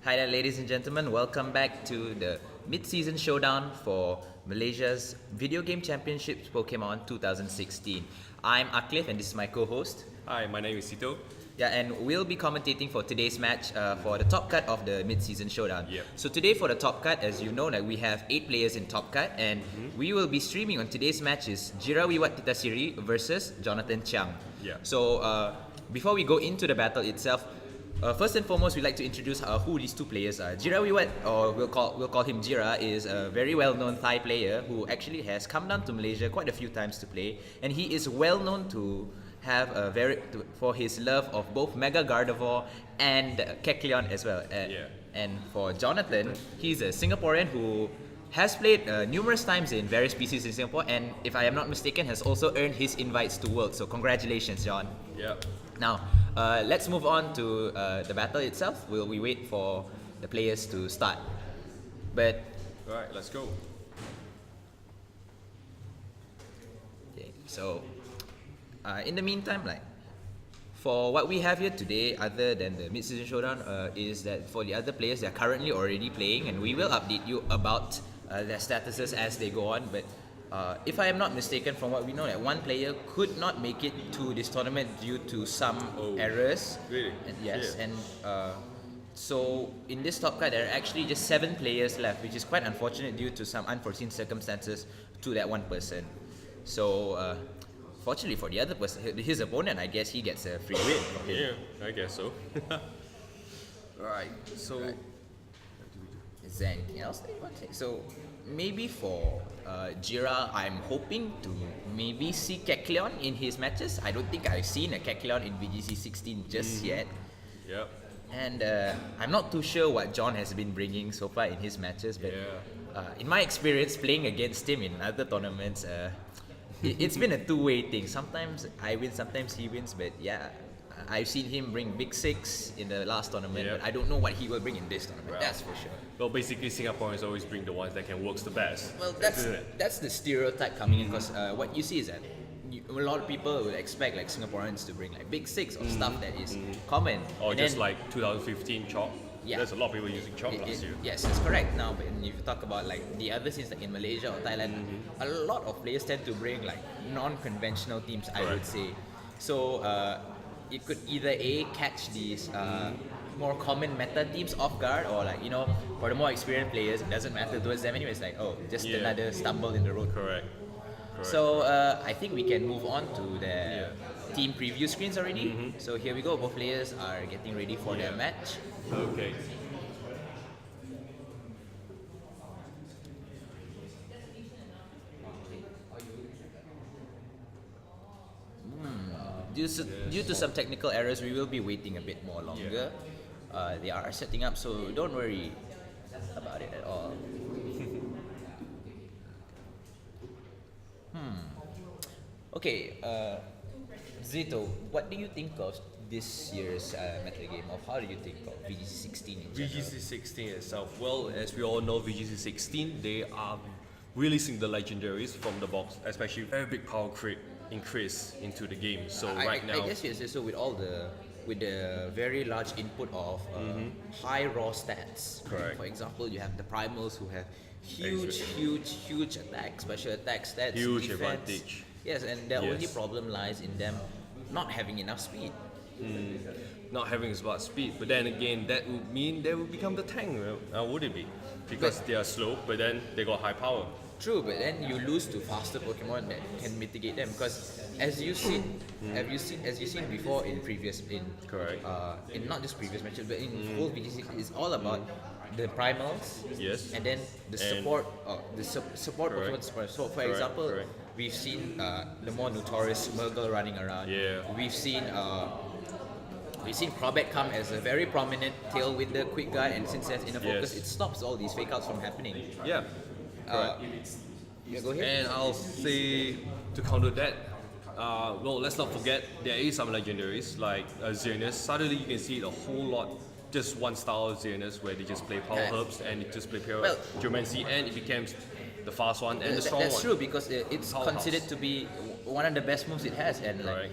Hi there, ladies and gentlemen. Welcome back to the mid-season showdown for Malaysia's Video Game Championships Pokémon 2016. I'm Aklif and this is my co-host. Hi, my name is Sito. Yeah, and we'll be commentating for today's match for the top cut of the mid-season showdown. Yep. So today for the top cut, as you know, we have 8 players in top cut, and we will be streaming on today's match is Jirariwat Thitasiri versus Jonathan Chiang. Yeah. So before we go into the battle itself, first and foremost, we'd like to introduce who these two players are. Jirariwat, or we'll call him Jira, is a very well-known Thai player who actually has come down to Malaysia quite a few times to play, and he is well known to have for his love of both Mega Gardevoir and Kecleon as well. And for Jonathan, he's a Singaporean who has played numerous times in various species in Singapore, and if I am not mistaken, has also earned his invites to Worlds. So congratulations, John. Yeah. Now, let's move on to the battle itself. We wait for the players to start. But Alright, let's go. okay, so in the meantime, for what we have here today, other than the mid-season showdown, is that for the other players, they are currently already playing, and we will update you about their statuses as they go on. But if I am not mistaken, from what we know, that one player could not make it to this tournament due to some errors. Really? And yes, Yeah. and so in this top cut, there are actually just 7 players left, which is quite unfortunate due to some unforeseen circumstances to that one person. So fortunately for the other person, his opponent, I guess he gets a free win from him. Yeah, I guess so. Alright, so Right. Is there anything else that you want to say? So maybe for Jira, I'm hoping to maybe see Kecleon in his matches. I don't think I've seen a Kecleon in VGC 16 just yet. Yep. And I'm not too sure what John has been bringing so far in his matches, but in my experience playing against him in other tournaments, it's been a two-way thing. Sometimes I win, sometimes he wins, but yeah, I've seen him bring Big Six in the last tournament, but I don't know what he will bring in this tournament, Well, that's for sure. Well, basically Singaporeans always bring the ones that can work the best. Well, Isn't it? that's the stereotype coming in, because what you see is that a lot of people will expect Singaporeans to bring Big Six or stuff that is common. Or And just then- like 2015 Chalk. Yeah. There's a lot of people using Chalk last year. Yes, that's correct. Now, but if you talk about the other scenes in Malaysia or Thailand, a lot of players tend to bring non-conventional teams, I would Correct. say. So it could either catch these more common meta teams off guard, or for the more experienced players, it doesn't matter towards them anyway. It's just Yeah. another stumble in the road. Correct. So I think we can move on to the team preview screens already. So here we go. Both players are getting ready for their match. Okay. Due to some technical errors, we will be waiting a bit more longer. They are setting up, so don't worry about it at all. Okay, Zito, what do you think of this year's meta game? Of how do you think of VGC 16 in general? VGC 16 itself, well, as we all know, VGC 16, they are releasing the legendaries from the box, especially very big power increase into the game. So right now, I guess yes. So with the very large input of high raw stats. Correct. For example, you have the primals who have huge attack, special attack stats, Huge defense. advantage. Yes, and the only Yes. problem lies in them not having enough speed. not having as much speed, but then again, that would mean they will become the tank, would it be? Because they are slow, but then they got high power. True, but then you lose to faster Pokemon that can mitigate them, because as you've seen before in Correct. in not just previous matches but in full VGC, it's all about the primals. Yes. And then the support support Correct. Pokemon support. So for Correct, example, correct. we've seen the more notorious Smirgle running around. Yeah. We've seen Crobat come as a very prominent tail with the quick guard, and since that's in a focus, Yes. it stops all these fake outs from happening. Yeah. Yeah, go ahead. And I'll say to counter that, well, let's not forget there is some legendaries like Xerneas. Suddenly you can see a whole lot, just one style of Xerneas where they just play power herbs and it just play pure Well- Geomancy, and it becomes the fast one and the strong That's one. true, because it's Powerhouse. considered to be one of the best moves it has, and Right.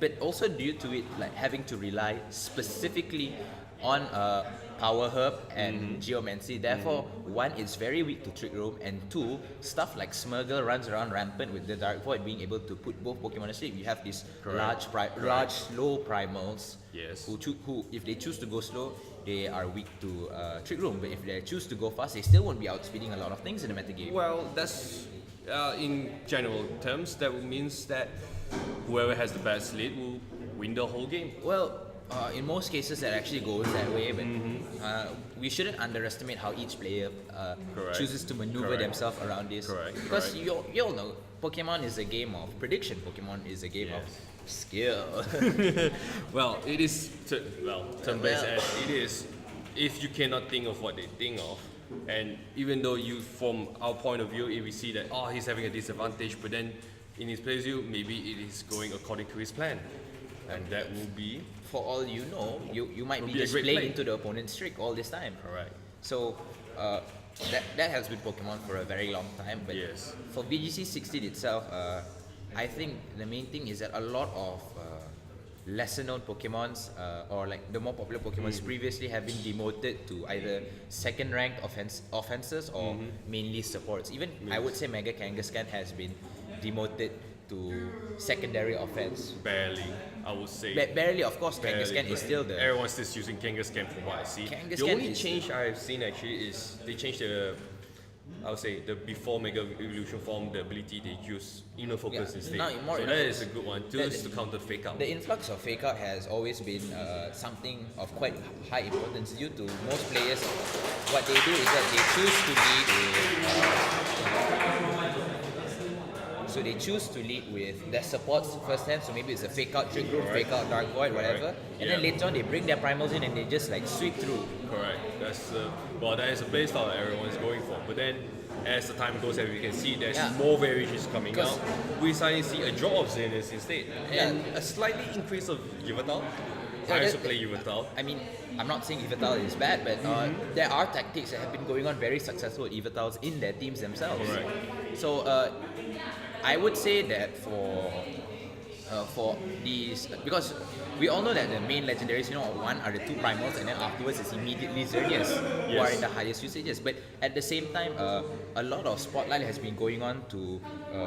but also due to it like having to rely specifically on Power Herb and Geomancy. Therefore, one, it's very weak to Trick Room, and two, stuff like Smurgle runs around rampant with the Dark Void being able to put both Pokemon to sleep. You have these large slow primals who, if they choose to go slow, they are weak to Trick Room. But if they choose to go fast, they still won't be outspeeding a lot of things in the metagame. Well, that's in general terms, that means that whoever has the best lead will win the whole game. Well, in most cases that actually goes that way, but we shouldn't underestimate how each player chooses to maneuver themselves around this. Because you all know, Pokemon is a game of prediction. Pokemon is a game of skill. Well, it is turn-based as it is. If you cannot think of what they think of, and even though you, from our point of view, if we see that he's having a disadvantage, but then in his player's view, maybe it is going according to his plan, and that will be. For all you know, you might be just playing into the opponent's trick all this time. Alright. So that has been Pokemon for a very long time. But for VGC 16 itself, I think the main thing is that a lot of lesser known Pokemons or like the more popular Pokemons previously have been demoted to either second ranked offenses or mainly supports. Even I would say Mega Kangaskhan has been demoted to secondary offense. Barely, I would say. Barely, of course. Kangaskhan is still the. Everyone's just using Kangaskhan from what I see. The only change I've seen actually is they changed the. I would say the before Mega Evolution form, the ability they use inner focus instead. So that is a good one, just to counter fake out. The influx of fake out has always been something of quite high importance due to most players. What they do is that they choose to lead with their supports first hand. So maybe it's a fake out Trick Room, fake out Dark Void, whatever. And then later on they bring their primals in and they just like sweep through. Correct. That is a base style everyone's going for. But then as the time goes, as we can see, there's more variations coming out. We suddenly see a drop of Xerneas instead, and a slightly increase of Yveltal. I used to play Yveltal. I mean, I'm not saying Yveltal is bad, but there are tactics that have been going on very successful with Yveltals in their teams themselves. Correct. So I would say that for these, because we all know that the main legendaries, one are the two primals, and then afterwards it's immediately Xerneas who are in the highest usages. But at the same time, a lot of spotlight has been going on to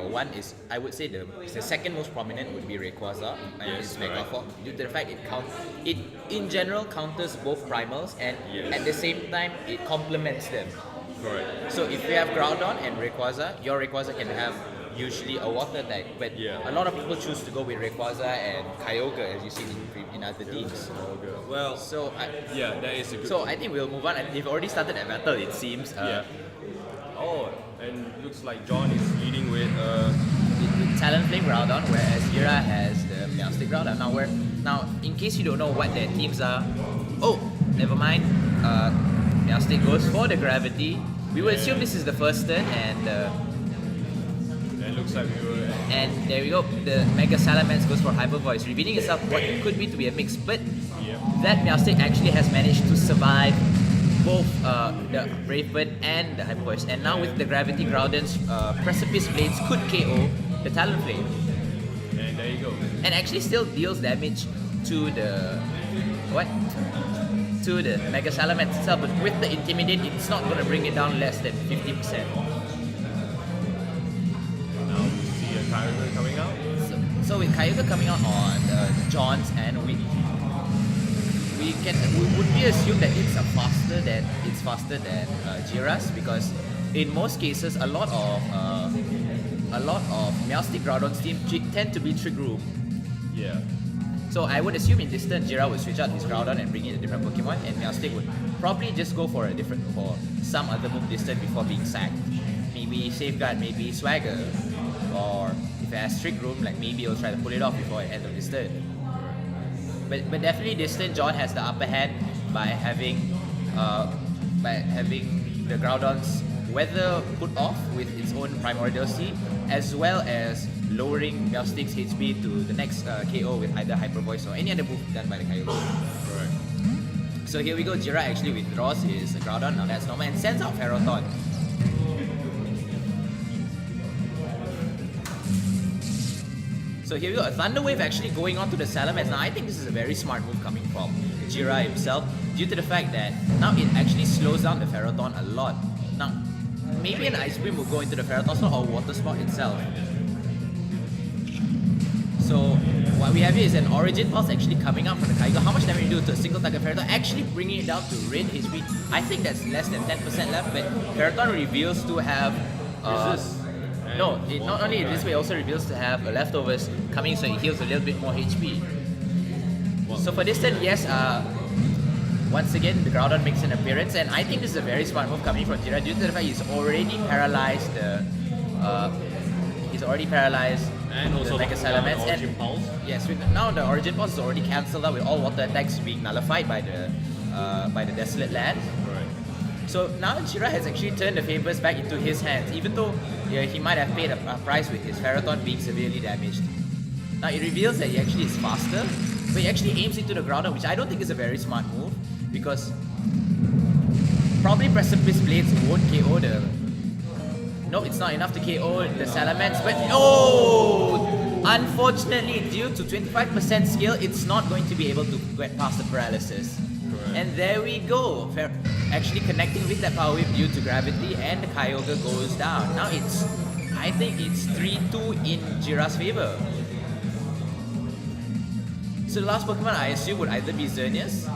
one is, I would say the second most prominent would be Rayquaza and its Mega Form, due to the fact it in general counters both primals, and at the same time it complements them. Correct. So if you have Groudon and Rayquaza, your Rayquaza can have usually a water type, but a lot of people choose to go with Rayquaza and Kyogre, as you see in other teams. Well, that is a good. So I think we'll move on. They've already started that battle, it seems. And looks like John is leading with Talonflame Groudon, whereas Jira has the Meowstic Groudon. Now, in case you don't know what their teams are, never mind. Meowstic goes for the Gravity. We will assume this is the first turn, and it looks like we were. And there we go. The Mega Salamence goes for Hyper Voice, revealing itself what could be to be a mix. But that Meowstic actually has managed to survive both the Brave Bird and the Hyper Voice. And now with the Gravity, Groudon's Precipice Blades could KO the Talonflame. And there you go. And actually still deals damage to the to the Mega Salamence itself. But with the Intimidate, it's not going to bring it down less than 50%. Kyogre coming out. So with Kyogre coming out on John's, and we would assume that it's faster than Jira's, because in most cases a lot of Meowstic Groudon's team tend to be Trick Room. Yeah. So I would assume in this turn Jira would switch out his Groudon and bring in a different Pokemon, and Meowstic would probably just go for some other move this turn before being sacked. Maybe Safeguard, maybe Swagger. Or if it has Trick Room, like maybe he'll try to pull it off before the end of this turn. But definitely this turn, John has the upper hand by having the Groudon's weather put off with its own Primordial Seed, as well as lowering Meowstic's HP to the next KO with either Hyper Voice or any other move done by the Kyogre. Correct. So here we go, Jira actually withdraws his Groudon, now that's normal, and sends out Ferrothorn. So So here we go, a Thunder Wave actually going on to the Salamence. Now I think this is a very smart move coming from Jira himself, due to the fact that now it actually slows down the Ferrothorn a lot. Now, maybe an Ice Beam will go into the Ferrothorn slot or Water Sport itself. So what we have here is an Origin Pulse actually coming out from the Kyogre. How much damage do to a single target Ferrothorn? Actually bringing it down to red HP. I think that's less than 10% left, but Ferrothorn reveals to have... no, it not only this way, it also reveals to have leftovers coming, so it heals a little bit more HP. So for this turn, yes, once again, the Groudon makes an appearance, and I think this is a very smart move coming from Jira due to the fact he's already paralyzed and also the Mega Salamence. Origin Pulse. Yes, now the Origin Pulse is already cancelled out with all water attacks being nullified by the Desolate Land. Right. So now Jira has actually turned the favors back into his hands, even though he might have paid a price with his Ferrothorn being severely damaged. Now it reveals that he actually is faster, but he actually aims into the Groudon, which I don't think is a very smart move, because probably Precipice Blades won't KO the... No, it's not enough to KO the Salamence, but unfortunately, due to 25% skill, it's not going to be able to get past the paralysis. Correct. And there we go, actually connecting with that Power Whip due to gravity, and the Kyogre goes down. Now I think it's 3-2 in Jira's favor. So the last Pokemon I assume would either be Xerneas.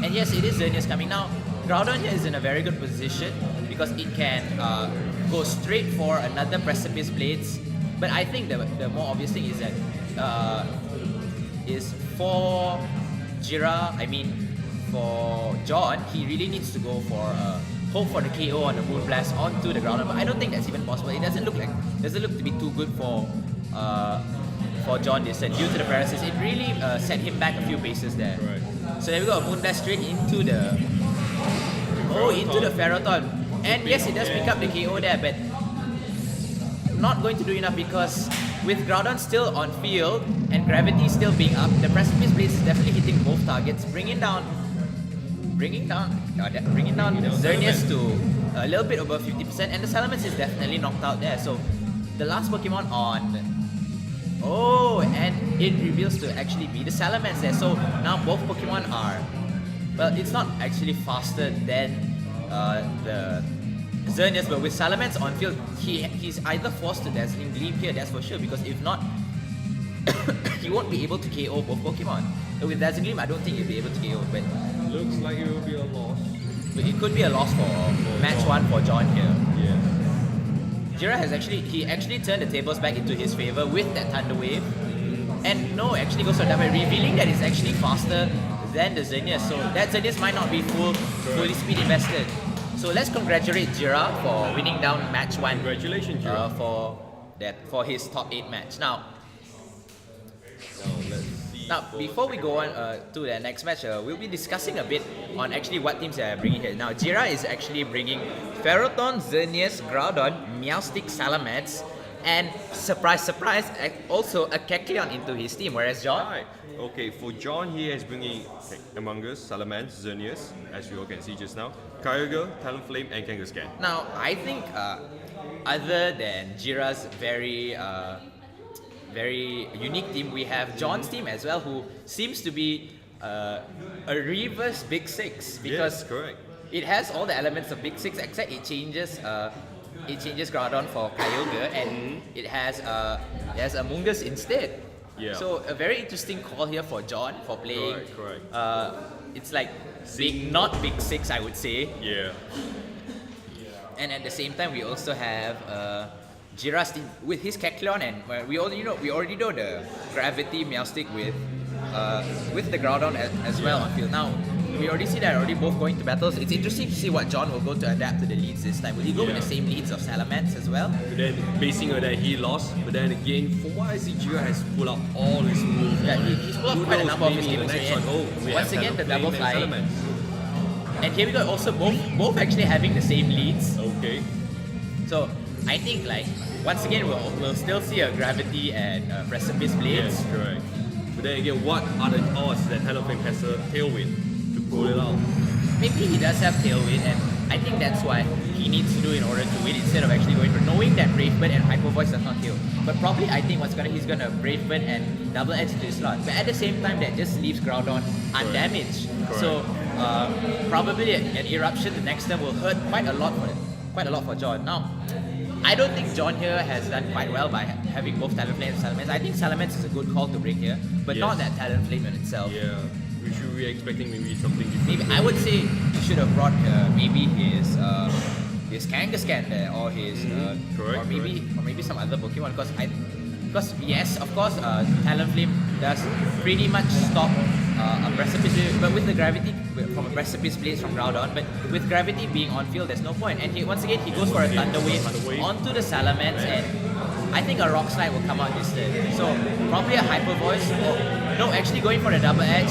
And yes, it is Xerneas coming now. Groudon here is in a very good position because it can go straight for another Precipice Blades. But I think the more obvious thing is that is for Jira, for John, he really needs to go for hope for the KO on the Moonblast onto the Groudon. But I don't think that's even possible. It doesn't look to be too good for John this turn due to the paralysis. It really set him back a few paces there. Right. So there we go, a Moonblast straight into the Ferrothorn. And yes, it does pick up the KO there, but not going to do enough because with Groudon still on field and gravity still being up, the Precipice Blades is definitely hitting both targets, bringing down Xerneas to a little bit above 50%, and the Salamence is definitely knocked out there. So the last Pokemon on... and it reveals to actually be the Salamence there. So now both Pokemon are... Well, it's not actually faster than the Xerneas, but with Salamence on field, he's either forced to Dazzling Gleam here, that's for sure, because if not, he won't be able to KO both Pokemon. So with Dazzling Gleam, I don't think he'll be able to KO, but Looks like it will be a loss. it could be a loss for match 1 for John here. Yeah. Jira has actually turned the tables back into his favor with that Thunder Wave. And no, actually goes for damage, revealing that it's actually faster than the Xerneas. So that Xerneas might not be fully speed invested. So let's congratulate Jira for winning down match 1. Congratulations, Jira. For his top 8 match. Now Let's see. before we go on to the next match, we'll be discussing a bit on actually what teams are bringing here. Now, Jira is actually bringing Ferrothorn, Xerneas, Groudon, Meowstic, Salamence, and surprise, surprise, also a Kecleon into his team. Whereas John, Right. Okay, for John, he is bringing Among Us, Salamence, Xerneas, as you all can see just now, Kyogre, Talonflame, and Kangaskhan. now I think other than Jira's very unique team, we have John's team as well, who seems to be a reverse Big Six because Yes, correct. it has all the elements of Big Six except it changes Groudon for Kyogre, and it has Amoonguss instead. Yeah. So a very interesting call here for John for playing. Correct. It's like not Big Six, I would say. Yeah. And at the same time, we also have Jira's team with his Kecleon, and we already know the Gravity Meowstic with the Groudon as well on field. Now we already see that already both going to battles. It's interesting to see what John will go to adapt to the leads this time. Will he go with the same leads of Salamence as well? But then, basing on that, he lost. But then again, for why is Jira has pulled out all his moves? Yeah, he's pulled out quite a number of his Maybe in the games next here. one, we Once have again, the Talonflame double and fly. Salamence. And here we go, also both actually having the same leads. Okay. So I think once again we'll still see a Gravity and Precipice Blades. Yes, correct. But then again, what are the odds that Talonflame has a Tailwind to pull it out? Maybe he does have Tailwind, and I think that's why he needs to do in order to win instead of actually going for knowing that Brave Bird and Hyper Voice does not kill. But probably I think he's gonna Brave Bird and double edge to his slot. But at the same time, that just leaves Groudon undamaged. Correct. So probably an eruption the next turn will hurt quite a lot for John. Now, I don't think John here has done quite well by having both Talonflame and Salamence. I think Salamence is a good call to bring here, but Yes. not that Talonflame in itself. Yeah, we should be expecting maybe something different. Maybe I would say he should have brought maybe his Kangaskhan there, or his Correct, or maybe some other Pokemon, because yes, of course, Talonflame does pretty much stop a Precipice, but with the gravity from a Precipice Blaze from Groudon, but with gravity being on field, there's no point. And once again, he goes for a Thunder Wave onto the Salamence, and I think a Rock Slide will come out this turn. So probably a Hyper Voice, no, actually going for the Double Edge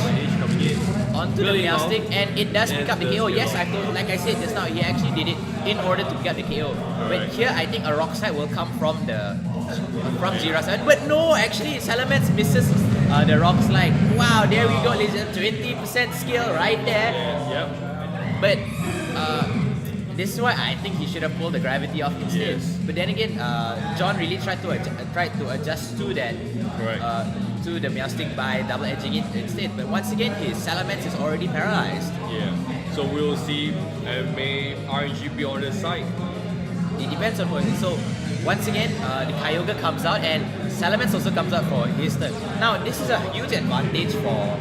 onto the Meowstic, and it does pick up the KO. Yes, like I said just now, he actually did it in order to pick up the KO. But here, I think a Rock Slide will come from Jira's side. But no, actually, Salamence misses the Rock Slide. Wow, there we go, 20% skill right there. Yep. But this is why I think he should have pulled the gravity off instead. Yes. But then again, John really tried to adjust to that. Correct. To the Meowstic by double edging it instead. But once again, his Salamence is already paralyzed. Yeah. So we'll see, and may RNG be on the side. It depends on what. So once again, the Kyogre comes out, and Salamence also comes out for his turn. Now this is a huge advantage for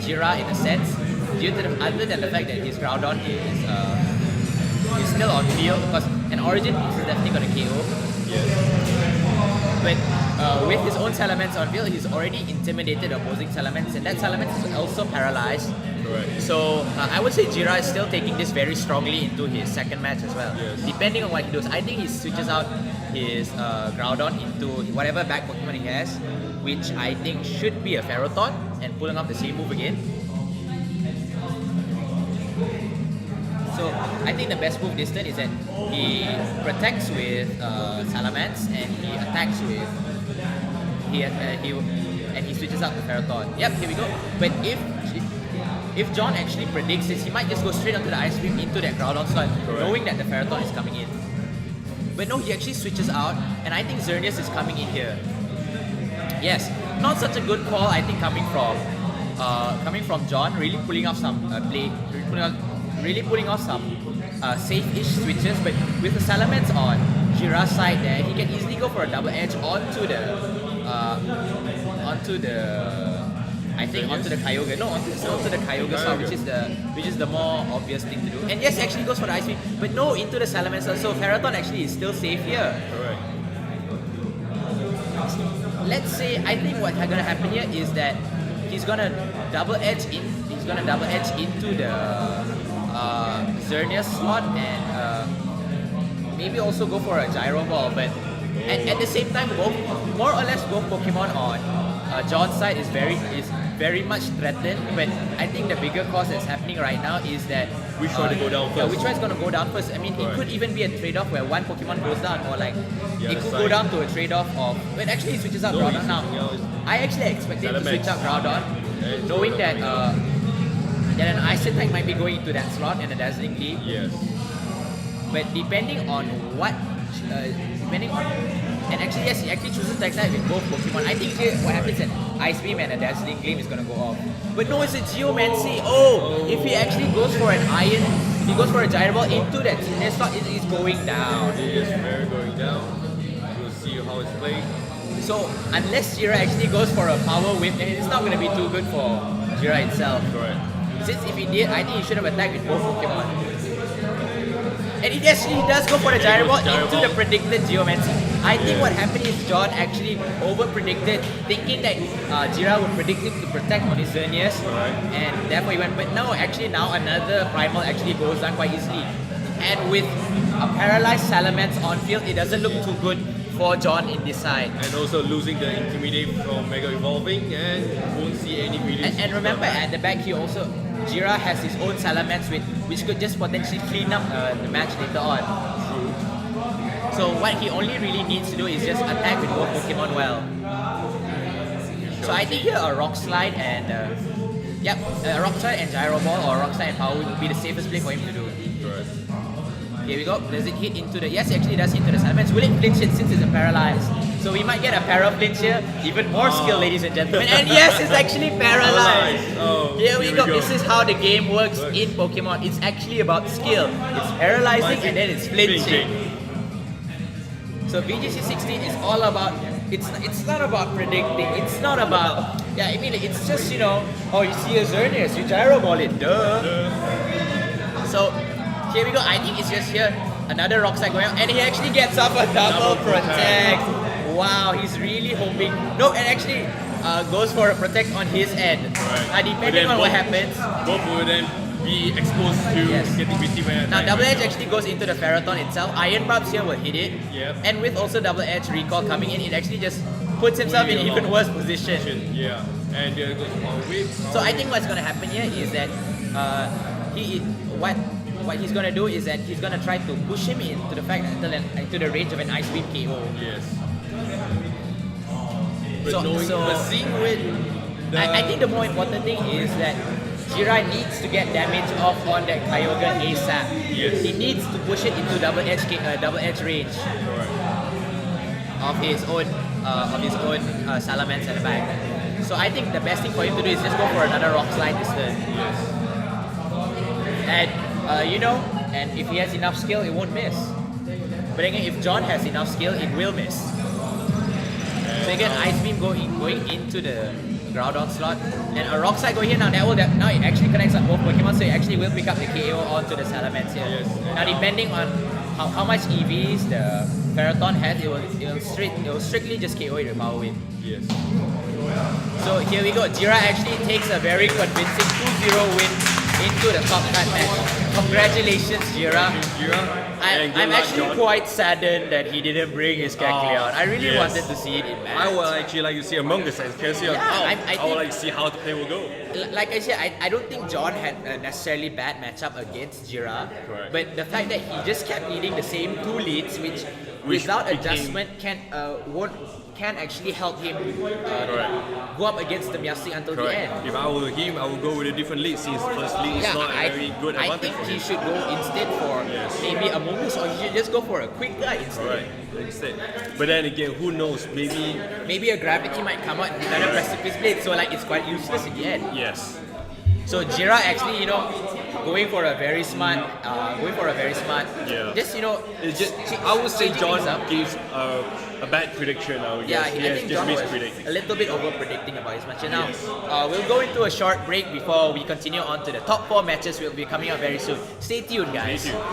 Jira in a sense, other than the fact that his Groudon is still on field, because an Origin is definitely going to KO. Yes. But with his own Salamence on field, he's already intimidated opposing Salamence, and that Salamence is also paralyzed. Correct. So I would say Jira is still taking this very strongly into his second match as well. Yes. Depending on what he does, I think he switches out his Groudon into whatever back Pokemon he has, which I think should be a Ferrothorn, and pulling off the same move again. So I think the best move this turn is that he protects with Salamence, and he attacks with he switches out the Ferrothorn. Yep, here we go. But if John actually predicts this, he might just go straight onto the Ice Beam into that Groudon slot, knowing that the Ferrothorn is coming in. But no, he actually switches out, and I think Xerneas is coming in here. Yes, not such a good call, I think, coming from John, really pulling off some safe-ish switches. But with the Salamence on Jira's side there, he can easily go for a double edge onto the Kyogre. No, onto the Kyogre slot, which is the more obvious thing to do. And yes, actually goes for the Ice Beam, but no, into the Salamence. So Ferrothorn actually is still safe here. Correct. Let's say, I think what's gonna happen here is that he's gonna double edge into the Xerneas slot, and maybe also go for a Gyro Ball. But at the same time, more or less both Pokemon on John's side is very much threatened. But I think the bigger cause that's happening right now is that Which one to go down first? Yeah, which one's gonna go down first? I mean, it could even be a trade-off where one Pokemon goes down, or like it could go down to a trade-off of. But actually, he switches out Groudon now. I actually expect him to switch out Groudon, knowing that an Ice attack might be going into that slot and a Dazzling Leap. Yes. But depending on and actually yes, he actually chooses to attack with both Pokemon. I think here what happens is an Ice Beam and a Dazzling Gleam is gonna go off. But no, it's a Geomancy. If he actually goes for an Iron, he goes for a Gyro Ball into that slot, it is going down. It is very going down. We'll see how it's played. So unless Jira actually goes for a Power Whip, then it's not gonna be too good for Jira itself. Correct. Since if he did, I think he should have attacked with both Pokemon. And he actually does go for the Gyro Ball into the predicted Geomancy. I think what happened is John actually over-predicted, thinking that Jira would predict him to protect on his Xerneas, and therefore he went. But no, actually now another Primal actually goes down quite easily. And with a paralyzed Salamence on field, it doesn't look too good for John in this side. And also losing the Intimidate from Mega Evolving, and won't see any videos. And remember, at the back, Jira has his own Salamence which could just potentially clean up the match later on. So what he only really needs to do is just attack with both Pokemon well. So I think here a Rock Slide and a Rock Slide and Gyro Ball, or Rock Slide and Power would be the safest play for him to do. Correct. Here we go. Does it hit into the... Yes, it actually does hit into the Salamence. Will it flinch it since it's a paralyzed? So we might get a para flinch here. Even more skill, ladies and gentlemen. And yes, it's actually paralyzed. Oh, here we go. This is how the game works in Pokemon. It's actually about skill. It's paralyzing and then it's flinching. So VGC 16 is all about... It's not about predicting. It's not about... Yeah, I mean, it's just, you know... Oh, you see a Xerneas, you gyro ball it. Duh. So... Here we go. I think it's just here. Another rock slide going on, and he actually gets up a double protect. Wow, he's really hoping. No, and actually goes for a protect on his end. Right. Depending on what happens. Both will then be exposed to getting received. Now, Double Edge actually goes into the Ferrothorn itself. Iron Barbs here will hit it. Yep. And with also Double Edge Recall coming in, it actually just puts himself in even worse position. Yeah. And there goes Power Whip. So I think what's going to happen here is that what he's gonna do is that he's gonna try to push him into the range of an Ice Beam KO. Yes. But seeing with, I think the more important thing is that Jira needs to get damage off on that Kyogre ASAP. Yes. He needs to push it into double edge range of his own Salamence at the back. So I think the best thing for him to do is just go for another Rock Slide this turn. Yes. And you know, and if he has enough skill, it won't miss. But again, if John has enough skill, it will miss. So again, Ice Beam going into the Groudon slot, and a Rock Slide going here now. Now it actually connects on both Pokemon, so it actually will pick up the KO onto the Salamence here. Yes. Now depending on how much EVs the Ferrothorn has, it will strictly just KO it with Power Whip. Yes. So here we go. Jira actually takes a very convincing 2-0 win into the top cut match. Congratulations, Jira. I'm actually quite saddened that he didn't bring his Kecleon. I really wanted to see it in match. I would actually like to see Among Us and Kelsey. I would like to see how the play will go. Like I said, I don't think John had a necessarily bad matchup against Jira. Correct. But the fact that he just kept leading the same two leads, which without adjustment can actually help him go up against the Meowstic until the end. If I were him, I would go with a different lead since first lead is not a very good advantage. I think he should go instead for maybe a Momus, or he should just go for a quick guy instead. But then again, who knows? Maybe a Gravity might come out with another Precipice Blade, so like it's quite useless in the end. Yes. So Jira actually, you know, going for a very smart, just, you know, I would say John gives a bad prediction. I think John was a little bit over predicting about his match. Now, we'll go into a short break before we continue on to the top 4 matches will be coming up very soon. Stay tuned, guys. Stay tuned.